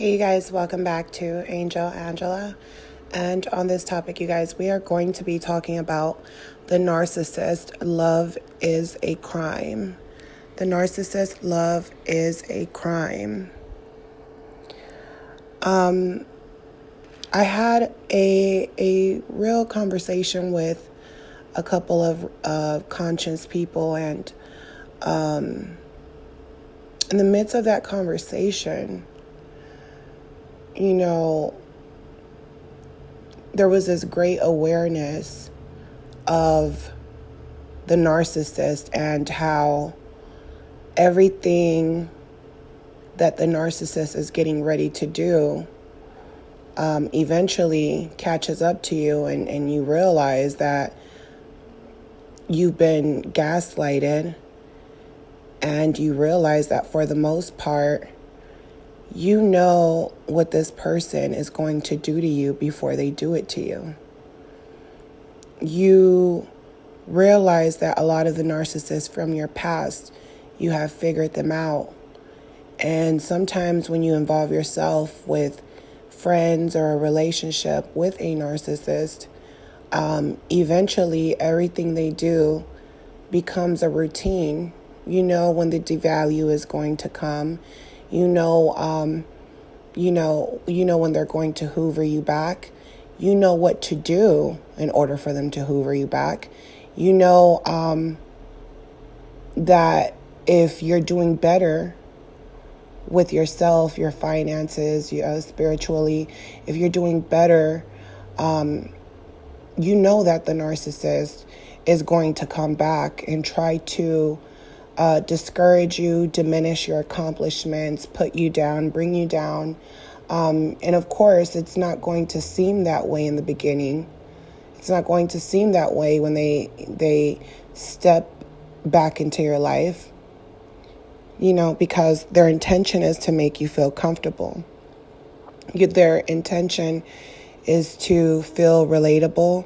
Hey, you guys, welcome back to Angel Angela. And on this topic, you guys, we are going to be talking about the narcissist. Love is a crime. The narcissist, love is a crime. I had a real conversation with a couple of conscious people, and in the midst of that conversation, there was this great awareness of the narcissist and how everything that the narcissist is getting ready to do eventually catches up to you, and you realize that you've been gaslighted, and you realize that for the most part, you know what this person is going to do to you before they do it to you. You realize that a lot of the narcissists from your past, you have figured them out. And sometimes when you involve yourself with friends or a relationship with a narcissist, eventually everything they do becomes a routine. You know when the devalue is going to come. You know when they're going to hoover you back. You know what to do in order for them to hoover you back. You know that if you're doing better with yourself, your finances, spiritually, if you're doing better, you know that the narcissist is going to come back and try to discourage you, diminish your accomplishments, put you down, bring you down. And of course, it's not going to seem that way in the beginning. It's not going to seem that way when they step back into your life, because their intention is to make you feel comfortable. Their intention is to feel relatable,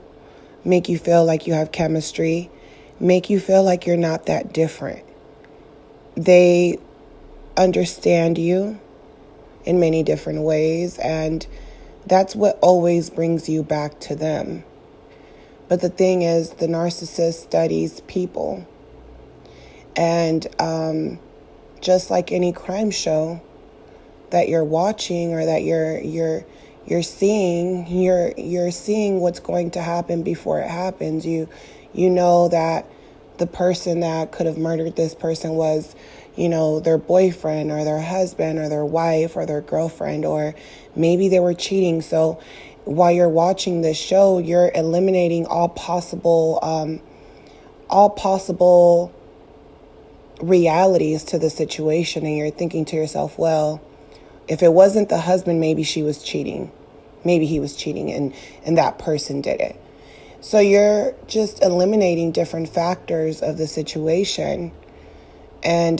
make you feel like you have chemistry, make you feel like you're not that different. They understand you in many different ways, and that's what always brings you back to them. But the thing is, the narcissist studies people. And just like any crime show that you're watching or that you're seeing, you're seeing what's going to happen before it happens. You know that the person that could have murdered this person was, their boyfriend or their husband or their wife or their girlfriend, or maybe they were cheating. So while you're watching this show, you're eliminating all possible realities to the situation, and you're thinking to yourself, well, if it wasn't the husband, maybe she was cheating. Maybe he was cheating and that person did it. So you're just eliminating different factors of the situation. And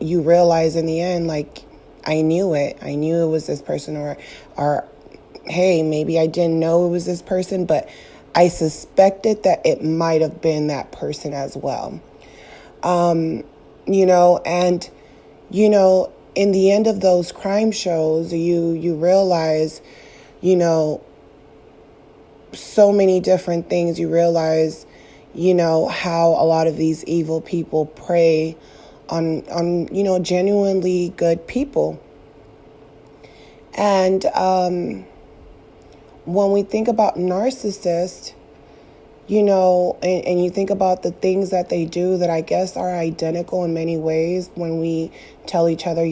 you realize in the end, like, I knew it. I knew it was this person, or hey, maybe I didn't know it was this person, but I suspected that it might have been that person as well. And in the end of those crime shows, you realize, so many different things. You realize, how a lot of these evil people prey on genuinely good people. And when we think about narcissists, and you think about the things that they do that I guess are identical in many ways, when we tell each other,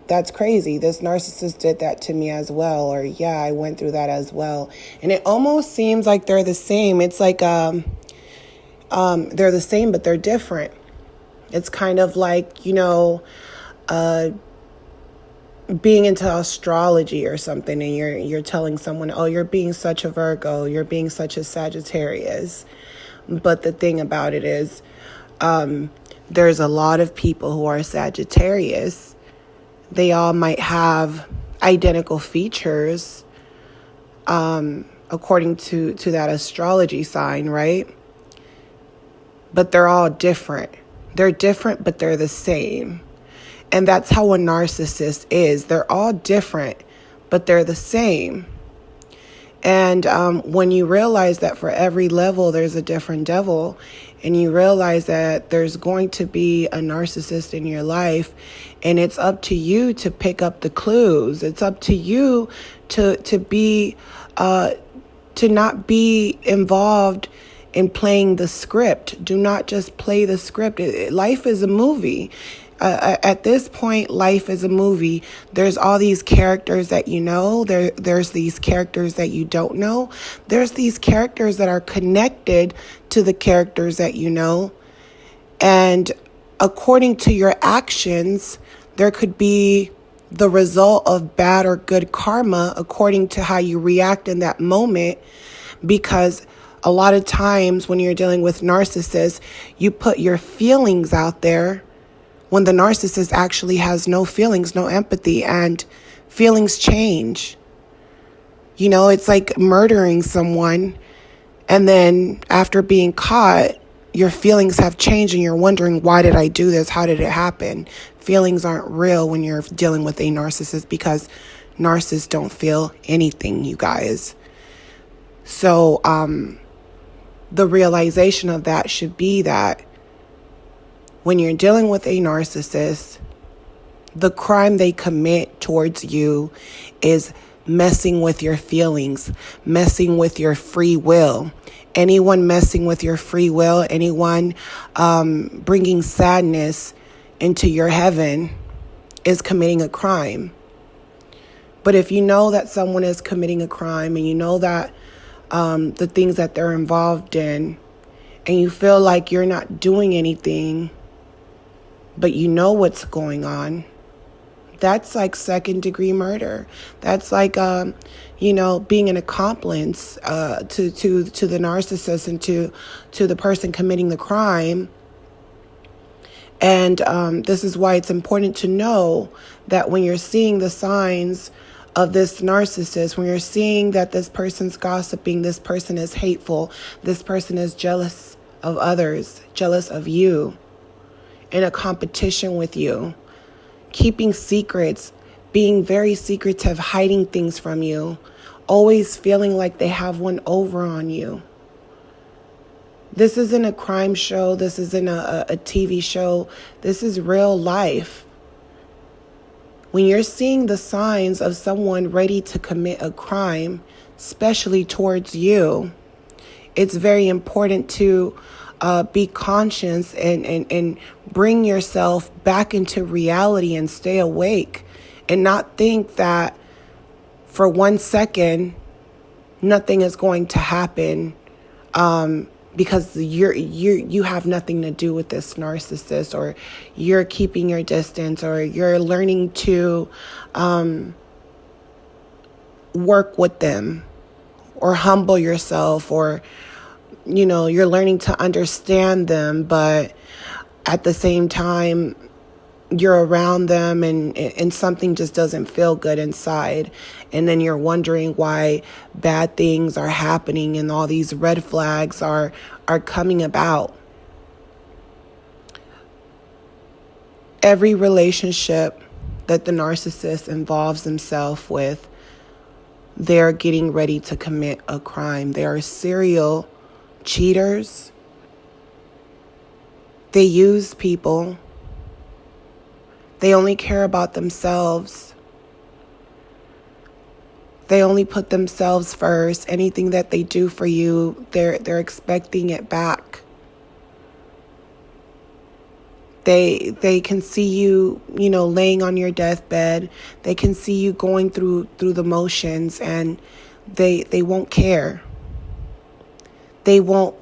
that's crazy, this narcissist did that to me as well, or yeah, I went through that as well. And it almost seems like they're the same. It's like they're the same, but they're different. It's kind of like, being into astrology or something, and you're telling someone, oh, you're being such a Virgo, you're being such a Sagittarius. But the thing about it is, there's a lot of people who are Sagittarius. They all might have identical features, according to that astrology sign, right? But they're all different. They're different, but they're the same. And that's how a narcissist is. They're all different, but they're the same. And when you realize that for every level, there's a different devil, and you realize that there's going to be a narcissist in your life, and it's up to you to pick up the clues. It's up to you to not be involved in playing the script. Do not just play the script. Life is a movie. At this point, life is a movie. There's all these characters that you know. There's these characters that you don't know. There's these characters that are connected to the characters that you know. And according to your actions, there could be the result of bad or good karma according to how you react in that moment. Because a lot of times when you're dealing with narcissists, you put your feelings out there, when the narcissist actually has no feelings, no empathy, and feelings change. You know, it's like murdering someone, and then after being caught, your feelings have changed and you're wondering, why did I do this? How did it happen? Feelings aren't real when you're dealing with a narcissist, because narcissists don't feel anything, you guys. So the realization of that should be that when you're dealing with a narcissist, the crime they commit towards you is messing with your feelings, messing with your free will. Anyone messing with your free will, anyone bringing sadness into your heaven is committing a crime. But if you know that someone is committing a crime, and you know that the things that they're involved in, and you feel like you're not doing anything, but you know what's going on, that's like second-degree murder. That's like, being an accomplice to the narcissist and to the person committing the crime. And this is why it's important to know that when you're seeing the signs of this narcissist, when you're seeing that this person's gossiping, this person is hateful, this person is jealous of others, jealous of you, in a competition with you, keeping secrets, being very secretive, hiding things from you, always feeling like they have one over on you. This isn't a crime show. This isn't a TV show. This is real life. When you're seeing the signs of someone ready to commit a crime, especially towards you, it's very important to be conscious and bring yourself back into reality and stay awake, and not think that for 1 second nothing is going to happen because you have nothing to do with this narcissist, or you're keeping your distance, or you're learning to work with them, or humble yourself, or you're learning to understand them, but at the same time, you're around them and something just doesn't feel good inside. And then you're wondering why bad things are happening and all these red flags are coming about. Every relationship that the narcissist involves himself with, they're getting ready to commit a crime. They are serial cheaters. They use people. They only care about themselves. They only put themselves first. Anything that they do for you, they're expecting it back. They can see you, laying on your deathbed. They can see you going through the motions, and they won't care. They won't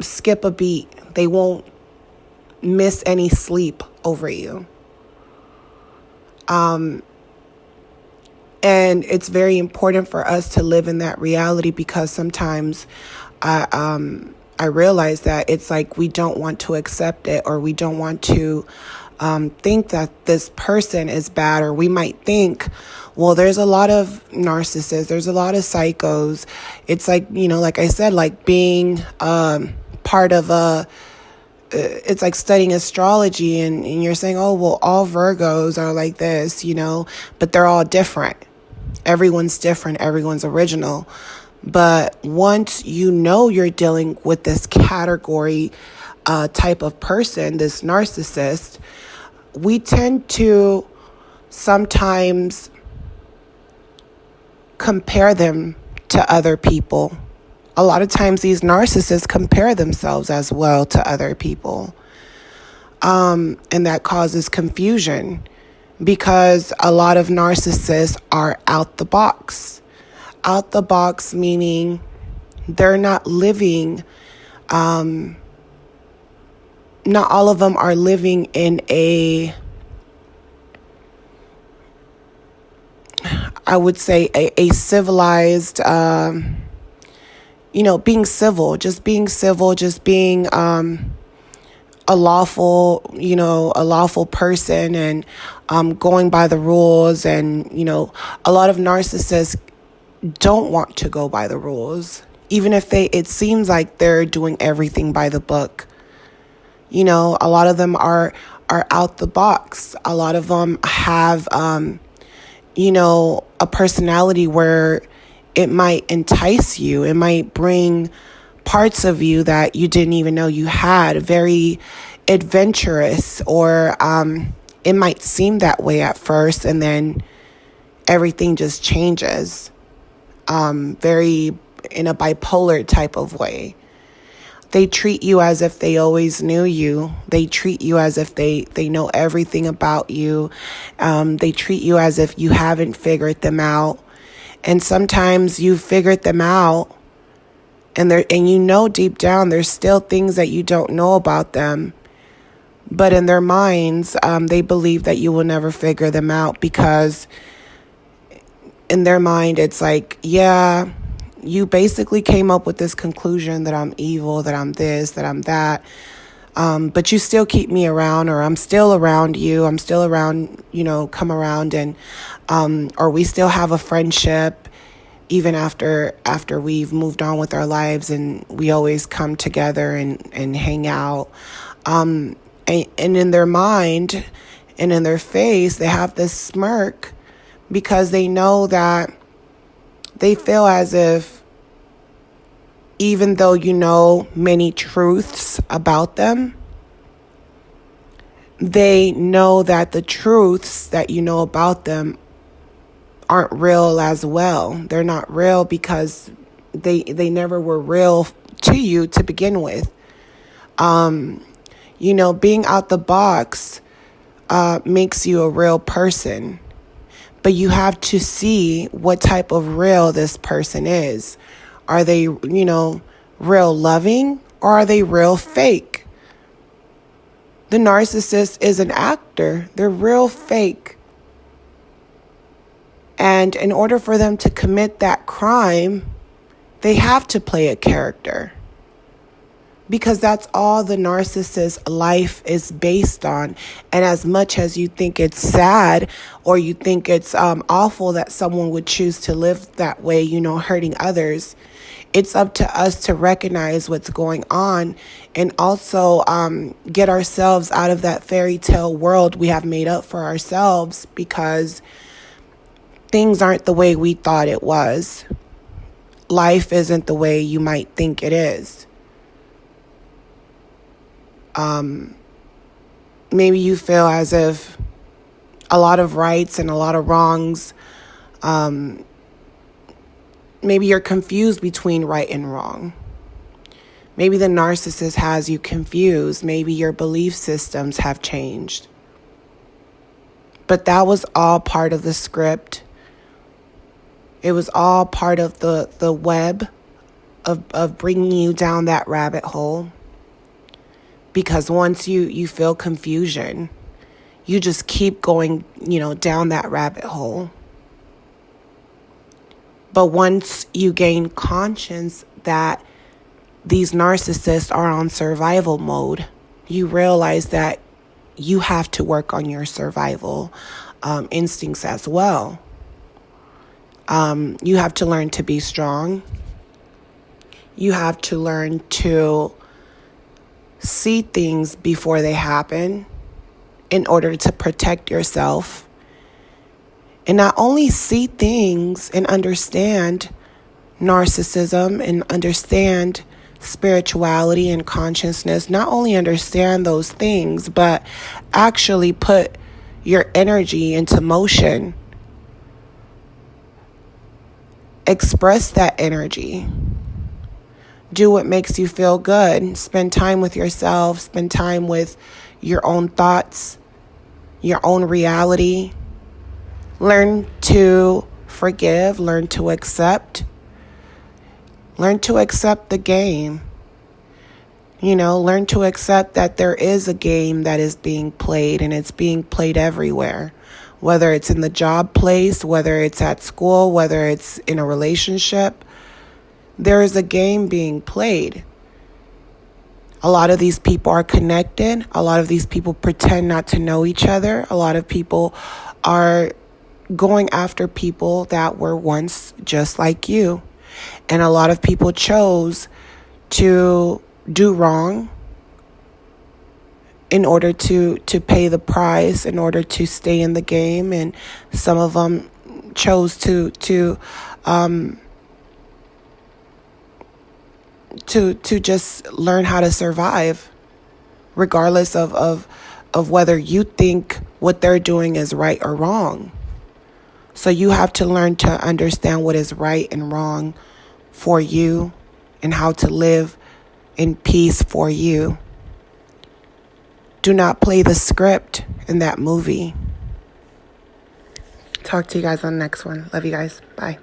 skip a beat. They won't miss any sleep over you. And it's very important for us to live in that reality, because sometimes I realize that it's like we don't want to accept it, or we don't want to think that this person is bad, or we might think, well, there's a lot of narcissists, there's a lot of psychos. It's like, like I said, like being part of it's like studying astrology and you're saying, oh, well, all Virgos are like this, but they're all different. Everyone's different. Everyone's original. But once you're dealing with this category type of person, this narcissist, we tend to sometimes compare them to other people. A lot of times these narcissists compare themselves as well to other people. And that causes confusion because a lot of narcissists are out the box. Out the box meaning they're not living, not all of them are living in I would say a civilized, being civil, just being a lawful person and going by the rules. And, a lot of narcissists don't want to go by the rules, even if it seems like they're doing everything by the book. A lot of them are out the box. A lot of them have, a personality where it might entice you. It might bring parts of you that you didn't even know you had, very adventurous, or it might seem that way at first, and then everything just changes, very in a bipolar type of way. They treat you as if they always knew you. They treat you as if they know everything about you. They treat you as if you haven't figured them out. And sometimes you've figured them out, and deep down there's still things that you don't know about them. But in their minds, they believe that you will never figure them out because in their mind it's like, yeah, you basically came up with this conclusion that I'm evil, that I'm this, that I'm that. But you still keep me around, or I'm still around you. I'm still around, come around, and or we still have a friendship even after we've moved on with our lives, and we always come together and hang out. And in their mind and in their face, they have this smirk because they know that they feel as if, even though you know many truths about them, they know that the truths that you know about them aren't real as well. They're not real because they never were real to you to begin with. Being out the box makes you a real person. But you have to see what type of real this person is. Are they, real loving, or are they real fake? The narcissist is an actor. They're real fake. And in order for them to commit that crime, they have to play a character. Because that's all the narcissist's life is based on. And as much as you think it's sad, or you think it's awful that someone would choose to live that way, hurting others, it's up to us to recognize what's going on and also get ourselves out of that fairy tale world we have made up for ourselves, because things aren't the way we thought it was. Life isn't the way you might think it is. Maybe you feel as if a lot of rights and a lot of wrongs, maybe you're confused between right and wrong. Maybe the narcissist has you confused. Maybe your belief systems have changed. But that was all part of the script. It was all part of the web of bringing you down that rabbit hole. Because once you feel confusion, you just keep going, down that rabbit hole. But once you gain conscience that these narcissists are on survival mode, you realize that you have to work on your survival instincts as well. You have to learn to be strong. You have to learn to see things before they happen in order to protect yourself. And not only see things and understand narcissism and understand spirituality and consciousness, not only understand those things, but actually put your energy into motion. Express that energy. Do what makes you feel good. Spend time with yourself. Spend time with your own thoughts, your own reality. Learn to forgive. Learn to accept. Learn to accept the game. Learn to accept that there is a game that is being played, and it's being played everywhere. Whether it's in the job place, whether it's at school, whether it's in a relationship, there is a game being played. A lot of these people are connected. A lot of these people pretend not to know each other. A lot of people are going after people that were once just like you. And a lot of people chose to do wrong in order to pay the price, in order to stay in the game. And some of them chose to just learn how to survive, regardless of whether you think what they're doing is right or wrong. So you have to learn to understand what is right and wrong for you and how to live in peace for you. Do not play the script in that movie. Talk to you guys on the next one. Love you guys. Bye.